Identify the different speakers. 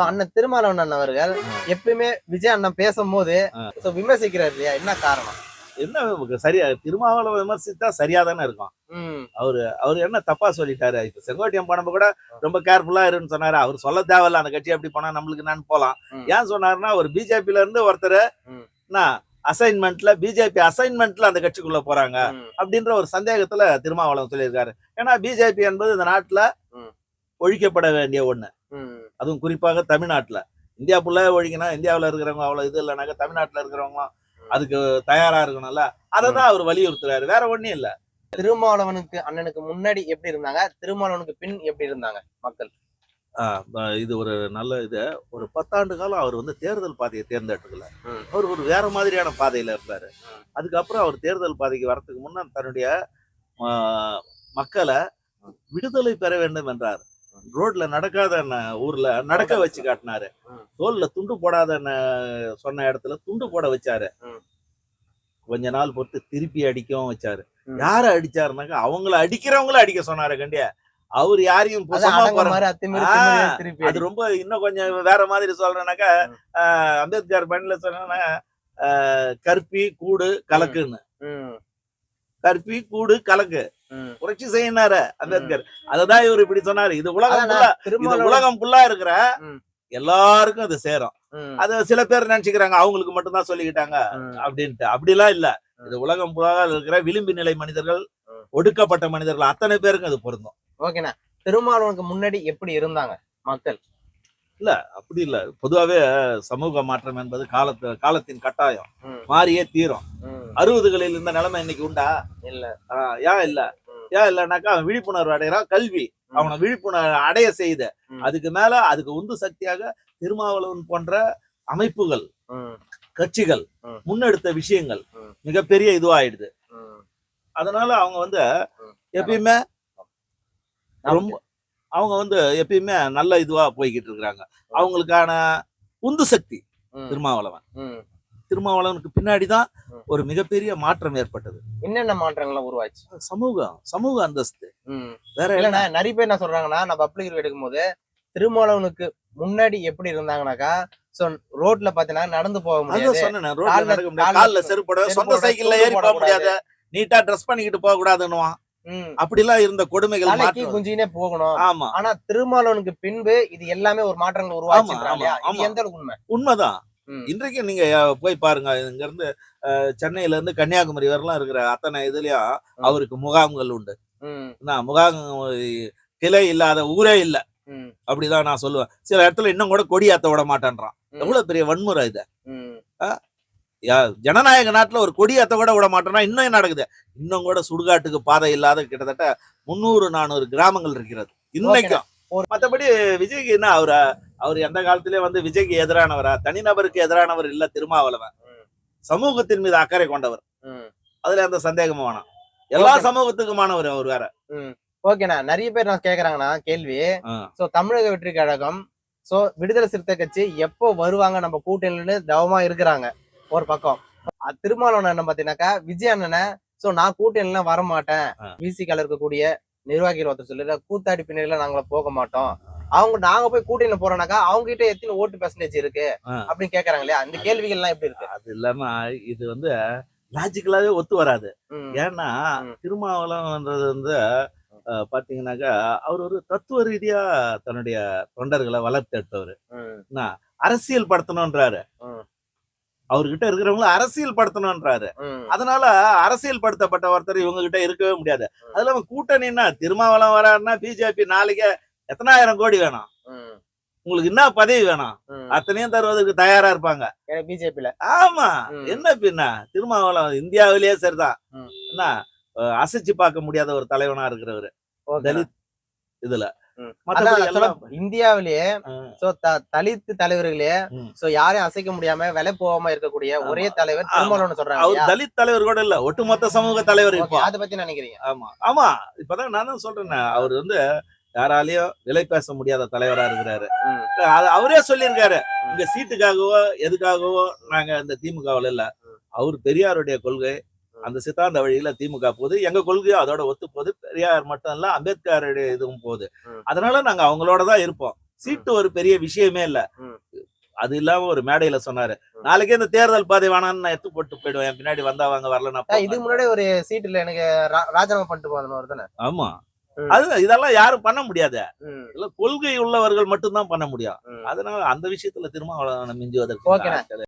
Speaker 1: அண்ணன் திருமாவளவன் அவர்கள் எப்பயுமே விஜய் அண்ணன் பேசும்போது விமர்சிக்கிறாரு இல்லையா, என்ன காரணம்?
Speaker 2: என்ன சரியா திருமாவளவன் விமர்சித்தா சரியா தானே இருக்கும். அவரு என்ன தப்பா சொல்லிட்டாரு. இப்ப செங்கோட்டையன் போனப்ப கூட ரொம்ப கேர்ஃபுல்லா இருன்னு சொன்னாரு. அவர் சொல்ல தேவையில்ல, அந்த கட்சி அப்படி போனா நம்மளுக்கு என்னன்னு போலாம். ஏன் சொன்னாருன்னா, ஒரு பிஜேபில இருந்து ஒருத்தர் அசைன்மெண்ட்ல பிஜேபி அசைன்மெண்ட்ல அந்த கட்சிக்குள்ள போறாங்க அப்படின்ற ஒரு சந்தேகத்துல திருமாவளவன் சொல்லியிருக்காரு. ஏன்னா பிஜேபி என்பது இந்த நாட்டுல ஒழிக்கப்பட வேண்டிய ஒண்ணு. அதுவும் குறிப்பாக தமிழ்நாட்டுல. இந்தியா ஃபுல்லா ஒழிக்கனா, இந்தியாவில இருக்கிறவங்க அவ்வளவு இது இல்லைனாக்க தமிழ்நாட்டுல இருக்கிறவங்க அதுக்கு தயாரா இருக்கணும்ல. அததான் அவர் வலியுறுத்துறாரு, வேற ஒண்ணும் இல்ல.
Speaker 1: திருமாவளவனுக்கு அண்ணனுக்கு முன்னாடி எப்படி இருந்தாங்க, திருமாவளவனுக்கு பின் எப்படி இருந்தாங்க மக்கள்?
Speaker 2: இது ஒரு நல்ல ஒரு 10 ஆண்டு காலம் அவர் தேர்தல் பாதையை தேர்ந்தெடுக்கல. அவர் ஒரு வேற மாதிரியான பாதையில இருந்தாரு. அதுக்கப்புறம் அவர் தேர்தல் பாதைக்கு வரத்துக்கு முன்ன தன்னுடைய மக்களை விடுதலை பெற வேண்டும் என்றார். ரோட்ல நடக்காத ஊர்ல நடக்க வச்சு காட்டினாரு. தோல்ல துண்டு போடாத சொன்ன இடத்துல துண்டு போட வச்சாரு. கொஞ்ச நாள் பொறுத்து திருப்பி அடிக்கவும் வச்சாரு. யார அடிச்சாருனாக்கா அவங்கள அடிக்கிறவங்கள அடிக்க சொன்னாரு கண்டியா. அவர் யாரையும் அது ரொம்ப இன்னும் கொஞ்சம் வேற மாதிரி சொல்றேன்னாக்கா, அம்பேத்கர் பண்ணல சொன்னா கற்பி கூடு கலக்குன்னு. கற்பி கூடு கலக்கு புரட்சி செய்யினாரு அம்பேத்கர். அததான் இவர் இப்படி சொன்னாரு. இது உலகம் ஃபுல்லா இருக்கிற எல்லாருக்கும் அது சேரும். அது சில பேர் நினைச்சுக்கிறாங்க அவங்களுக்கு மட்டும்தான் சொல்லிக்கிட்டாங்க அப்படின்ட்டு. அப்படிலாம் இல்ல. இது உலகம் ஃபுல்லா இருக்கிற விளிம்பு நிலை மனிதர்கள், ஒடுக்கப்பட்ட மனிதர்கள் அத்தனை பேருக்கும் அது பொருந்தும்.
Speaker 1: ஓகேண்ணா. திருமாவளவனுக்கு முன்னாடி எப்படி இருந்தாங்க மக்கள்?
Speaker 2: இல்ல அப்படி இல்ல. பொதுவாவே சமூக மாற்றம் என்பது காலத்தின் கட்டாயம், மாறியே தீரும். 60களில் இருந்த நிலைமை இன்னைக்கு உண்டா?
Speaker 1: இல்ல.
Speaker 2: ஏன் இல்ல? ஏன் இல்லைன்னாக்கா அவன் விழிப்புணர்வு அடைகிறான். கல்வி அவனை விழிப்புணர்வு அடைய செய்த. அதுக்கு மேல அதுக்கு உந்து சக்தியாக திருமாவளவன் போன்ற அமைப்புகள், கட்சிகள் முன்னெடுத்த விஷயங்கள் மிகப்பெரிய இதுவாயிடுது. அதனால அவங்க எப்பயுமே ரொம்ப எப்பயுமே நல்ல இதுவா போய்கிட்டு இருக்கிறாங்க. அவங்களுக்கான உந்து சக்தி திருமாவளவனுக்கு பின்னாடிதான் ஒரு மிகப்பெரிய மாற்றம் ஏற்பட்டது.
Speaker 1: என்னென்ன மாற்றங்கள்லாம் உருவாச்சு?
Speaker 2: சமூக அந்தஸ்து
Speaker 1: வேற இல்ல. நிறைய பேர் என்ன சொல்றாங்கன்னா, நான் பப்ளிக் எடுக்கும் போது திருமாவளவனுக்கு முன்னாடி எப்படி இருந்தாங்கன்னாக்கா, ரோட்ல பாத்தீங்கன்னா நடந்து போக முடியாது,
Speaker 2: கால்ல செருப்போட, சொந்த சைக்கிள்ல ஏறி போக முடியாது, நீட்டா ட்ரெஸ் பண்ணிக்கிட்டு போக கூடாதுன்னுவான். அப்படிலாம் இருந்த கொடுமைகள்
Speaker 1: குஞ்சினே போகணும்.
Speaker 2: ஆமா.
Speaker 1: ஆனா திருமாவளவனுக்கு பின்பு இது எல்லாமே ஒரு மாற்றங்கள் உருவாச்சு. எந்த உண்மை?
Speaker 2: உண்மைதான். இன்றைக்கு நீங்க போய் பாருங்க. இங்க இருந்து சென்னையில இருந்து கன்னியாகுமரி வரலாம் இருக்கிற அத்தனை இதுலயும் அவருக்கு முகாம்கள் உண்டு. முகாம் கிளை இல்லாத ஊரே இல்ல. அப்படிதான் நான் சொல்லுவேன். சில இடத்துல இன்னும் கூட கொடியாத்த விட மாட்டேன்றான். எவ்வளவு பெரிய வன்முறை இது. ஜனநாயக நாட்டுல ஒரு கொடியாத்த கூட விட மாட்டோம்னா இன்னும் என்ன நடக்குது? இன்னும் கூட சுடுகாட்டுக்கு பாதை இல்லாத கிட்டத்தட்ட 300-400 கிராமங்கள் இருக்கிறது இன்னைக்கும். மற்றபடி விஜய்க்கு என்ன, அவர் எந்த காலத்திலேயே விஜய்க்கு எதிரானவரா? தனிநபருக்கு எதிரானவர் இல்ல திருமாவளவன். சமூகத்தின் மீது அக்கறை கொண்டவர். அதுல எந்த சந்தேகமும் வேணாம். எல்லா சமூகத்துக்குமானவர் அவர் வேற.
Speaker 1: ஓகேண்ணா. நிறைய பேர் நான் கேக்குறாங்கண்ணா கேள்வி. தமிழக வெற்றி கழகம், விடுதலை சிறுத்தை கட்சி எப்போ வருவாங்க நம்ம கூட்டணின்னு தவமா இருக்கிறாங்க ஒரு பக்கம். திருமாவளவன் என்ன பாத்தீங்கன்னாக்கா, விஜய் அண்ணனை நான் கூட்டணிலாம் வர மாட்டேன், விசிகால இருக்கக்கூடிய நிர்வாகிகள் ஒருத்தர் சொல்லிடுற கூத்தாடி பின்னணியில நாங்கள போக மாட்டோம், நாங்க போய் கூட்டணியில போறோம்னாக்கா அவங்க கிட்ட எத்தனை ஓட்டு பெர்சன்டேஜ் இருக்கு அப்படின்னு கேக்குறாங்க இல்லையா? அந்த கேள்விகள் எல்லாம் எப்படி இருக்கு?
Speaker 2: அது இல்லாம இது லாஜிக்கலாவே ஒத்து வராது. ஏன்னா திருமாவளவன்றது பாத்தீங்கன்னாக்கா அவர் ஒரு தத்துவ ரீதியா தன்னுடைய தொண்டர்களை வளர்த்து எடுத்தவர். அரசியல் படுத்தணும்ன்றாரு. அவர்கிட்ட இருக்கிறவங்கள அரசியல் படுத்தணும்ன்றாரு. அதனால அரசியல் படுத்தப்பட்ட ஒருத்தர் இவங்க கிட்ட இருக்கவே முடியாது. அது இல்லாம கூட்டணின்னா திருமாவளவன் வராருன்னா பிஜேபி நாளைக்கு எத்தனாயிரம் கோடி வேணும், உங்களுக்கு என்ன பதவி வேணும், அத்தனையும் தருவதற்கு தயாரா இருப்பாங்க
Speaker 1: பிஜேபில.
Speaker 2: ஆமா. என்ன பின்ன திருமாவளவன் இந்தியாவிலேயே சரிதான் என்ன அசைச்சு பார்க்க முடியாத ஒரு தலைவனா இருக்கிறவரு தலித் இதுல.
Speaker 1: இந்தியாவிலேயே தலித் தலைவர்களே யாரையும் அசைக்க முடியாம விலை போகாம இருக்கக்கூடிய ஒரே தலைவர் திருமாவளவன் சொல்றாங்க.
Speaker 2: அவர் தலித் தலைவர் கூட இல்ல, ஒட்டுமொத்த சமூக தலைவர்.
Speaker 1: அதை பத்தி நினைக்கிறீங்க?
Speaker 2: ஆமா. இப்பதான் நான் சொல்றேன், அவர் யாராலையும் விலை பேச முடியாத தலைவரா இருக்கிறாரு. அவரே சொல்லியிருக்காரு, இங்க சீட்டுக்காகவோ எதுக்காகவோ நாங்க இந்த திமுகவில் இல்ல. அவர் பெரியாருடைய கொள்கை, அந்த சித்தாந்த வழியில திமுக போகுது, எங்க கொள்கையும் அதோட ஒத்து போகுது. பெரியார் மட்டும் இல்ல, அம்பேத்கருடைய இதுவும் போகுது. அதனால நாங்க அவங்களோட தான் இருப்போம். சீட்டு ஒரு பெரிய விஷயமே இல்ல.
Speaker 1: ம்.
Speaker 2: அது இல்லாம ஒரு மேடையில சொன்னாரு, நாளைக்கே இந்த தேர்தல் பாதை வேணாம்னு நான் எடுத்து போட்டு போயிடுவேன், என் பின்னாடி வந்தா வாங்க, வரலன்னா
Speaker 1: இதுக்கு முன்னாடி ஒரு சீட்டுல எனக்கு ராஜினாமா பண்ணிட்டு போகணும் வருதுன்னு.
Speaker 2: ஆமா. அது இதெல்லாம் யாரும் பண்ண முடியாது.
Speaker 1: ம்.
Speaker 2: கொள்கை உள்ளவர்கள் மட்டும்தான் பண்ண முடியும்.
Speaker 1: ம்.
Speaker 2: அதனால அந்த விஷயத்துல திருமாவளவனை மிஞ்சுவதற்கு
Speaker 1: ஓகேண்ணே.